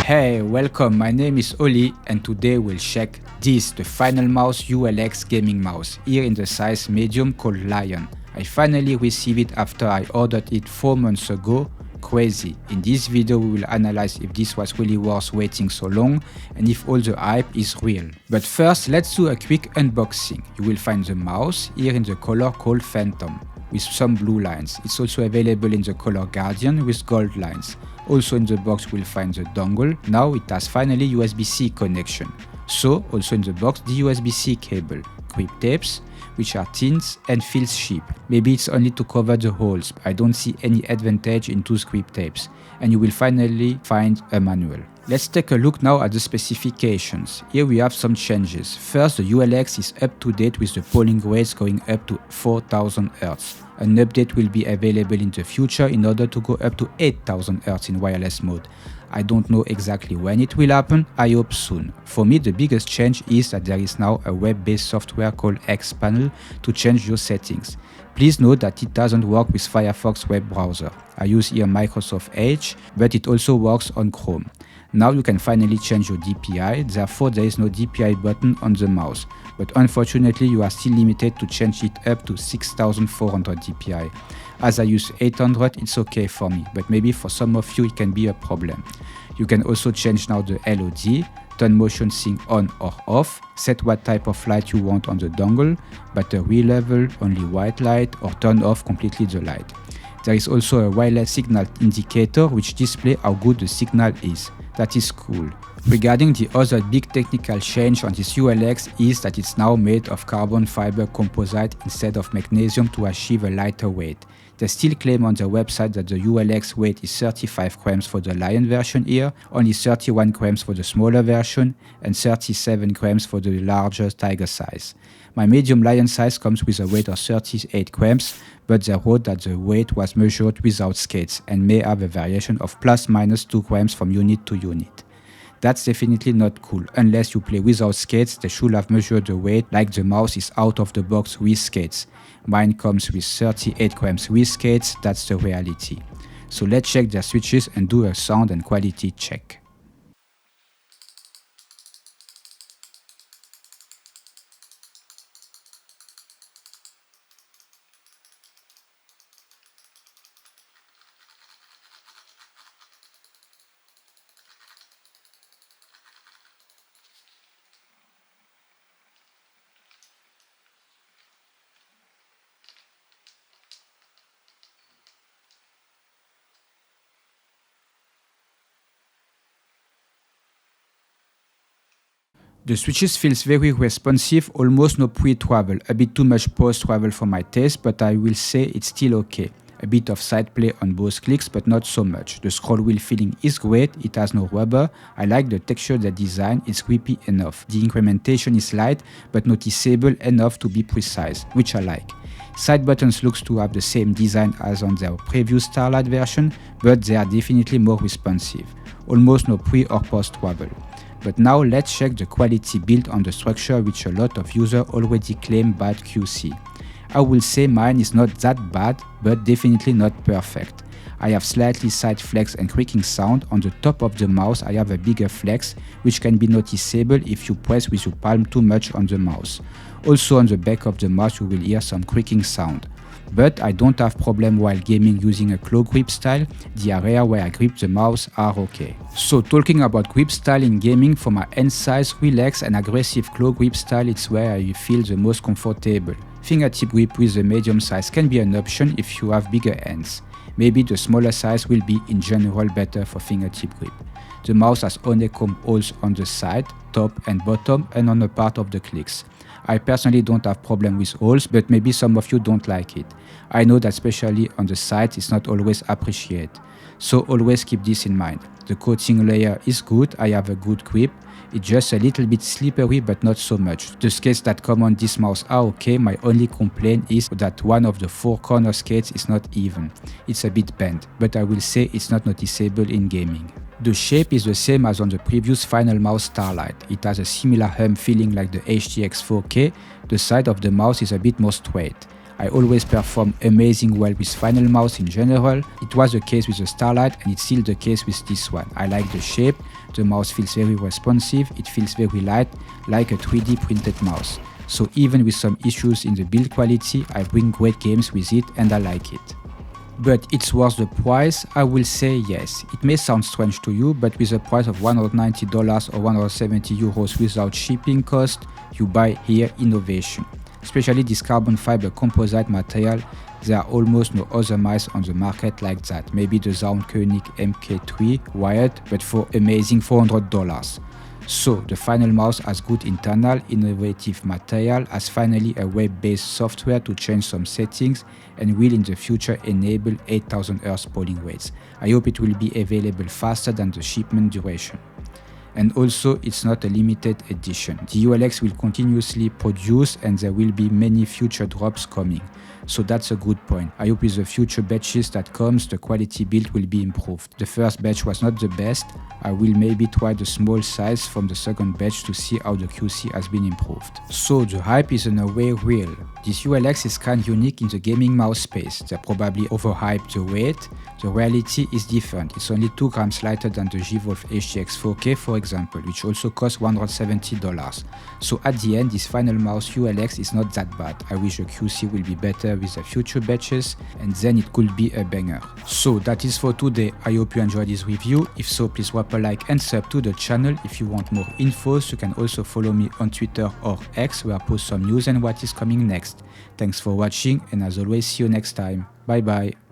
Hey, welcome, my name is Oli and today we'll check this, the Finalmouse ULX gaming mouse, here in the size medium called Lion. I finally received it after I ordered it 4 months ago. Crazy. In this video we will analyze if this was really worth waiting so long and if all the hype is real. But first let's do a quick unboxing. You will find the mouse here in the color called Phantom with some blue lines. It's also available in the color Guardian with gold lines. Also in the box we'll find the dongle. Now it has finally USB-C connection. So also in the box the USB-C cable, grip tapes, which are thin and feels cheap. Maybe it's only to cover the holes. I don't see any advantage in those grip tapes. And you will finally find a manual. Let's take a look now at the specifications. Here we have some changes. First, the ULX is up to date with the polling rates going up to 4000 Hz. An update will be available in the future in order to go up to 8000 Hz in wireless mode. I don't know exactly when it will happen, I hope soon. For me the biggest change is that there is now a web-based software called Xpanel to change your settings. Please note that it doesn't work with Firefox web browser. I use here Microsoft Edge, but it also works on Chrome. Now you can finally change your DPI, therefore there is no DPI button on the mouse. But unfortunately you are still limited to change it up to 6400 DPI. As I use 800, it's okay for me, but maybe for some of you it can be a problem. You can also change now the LOD, turn motion sync on or off, set what type of light you want on the dongle, battery level, only white light, or turn off completely the light. There is also a wireless signal indicator which displays how good the signal is. That is cool. Regarding the other big technical change on this ULX is that it's now made of carbon fiber composite instead of magnesium to achieve a lighter weight. They still claim on their website that the ULX weight is 35 grams for the Lion version here, only 31 grams for the smaller version and 37 grams for the larger Tiger size. My medium Lion size comes with a weight of 38 grams, but they wrote that the weight was measured without skates and may have a variation of plus minus 2 grams from unit to unit. That's definitely not cool. Unless you play without skates, they should have measured the weight like the mouse is out of the box with skates. Mine comes with 38 grams with skates, that's the reality. So let's check their switches and do a sound and quality check. The switches feels very responsive, almost no pre-travel, a bit too much post-travel for my taste, but I will say it's still okay. A bit of side play on both clicks, but not so much. The scroll wheel feeling is great, it has no rubber. I like the texture they design, it's grippy enough. The incrementation is light, but noticeable enough to be precise, which I like. Side buttons looks to have the same design as on their previous Starlight version, but they are definitely more responsive. Almost no pre or post travel. But now let's check the quality built on the structure, which a lot of users already claim bad QC. I will say mine is not that bad, but definitely not perfect. I have slightly side flex and creaking sound. On the top of the mouse I have a bigger flex, which can be noticeable if you press with your palm too much on the mouse. Also on the back of the mouse you will hear some creaking sound. But I don't have problem while gaming using a claw grip style. The area where I grip the mouse are okay. So talking about grip style in gaming, for my hand size, relaxed and aggressive claw grip style, it's where I feel the most comfortable. Fingertip grip with the medium size can be an option if you have bigger hands. Maybe the smaller size will be in general better for fingertip grip. The mouse has honeycomb holes on the side, top and bottom and on a part of the clicks. I personally don't have problem with holes, but maybe some of you don't like it. I know that especially on the site it's not always appreciated. So always keep this in mind. The coating layer is good, I have a good grip. It's just a little bit slippery, but not so much. The skates that come on this mouse are okay. My only complaint is that one of the 4 corner skates is not even. It's a bit bent, but I will say it's not noticeable in gaming. The shape is the same as on the previous Finalmouse Starlight. It has a similar hum feeling like the HTX 4K. The side of the mouse is a bit more straight. I always perform amazing well with Finalmouse in general. It was the case with the Starlight and it's still the case with this one. I like the shape, the mouse feels very responsive, it feels very light, like a 3D printed mouse. So even with some issues in the build quality, I bring great games with it and I like it. But it's worth the price? I will say yes. It may sound strange to you, but with a price of $190 or 170 euros without shipping cost, you buy here innovation. Especially this carbon fiber composite material, there are almost no other mice on the market like that. Maybe the Zaunkönig MK3 wired, but for amazing $400. So the Finalmouse has good internal innovative material, has finally a web-based software to change some settings and will in the future enable 8000 Hz polling rates. I hope it will be available faster than the shipment duration. And also it's not a limited edition. The ULX will continuously produce and there will be many future drops coming. So that's a good point. I hope with the future batches that comes, the quality build will be improved. The first batch was not the best. I will maybe try the small size from the second batch to see how the QC has been improved. So the hype is in a way real. This ULX is kind of unique in the gaming mouse space. They probably overhyped the weight. The reality is different. It's only 2 grams lighter than the G-Wolf HTX 4K for example, which also costs $170. So at the end, this Finalmouse ULX is not that bad. I wish the QC will be better with the future batches and then it could be a banger. So that is for today. I hope you enjoyed this review. If so, please drop a like and sub to the channel. If you want more infos, you can also follow me on Twitter or X where I post some news and what is coming next. Thanks for watching and as always, see you next time. Bye bye.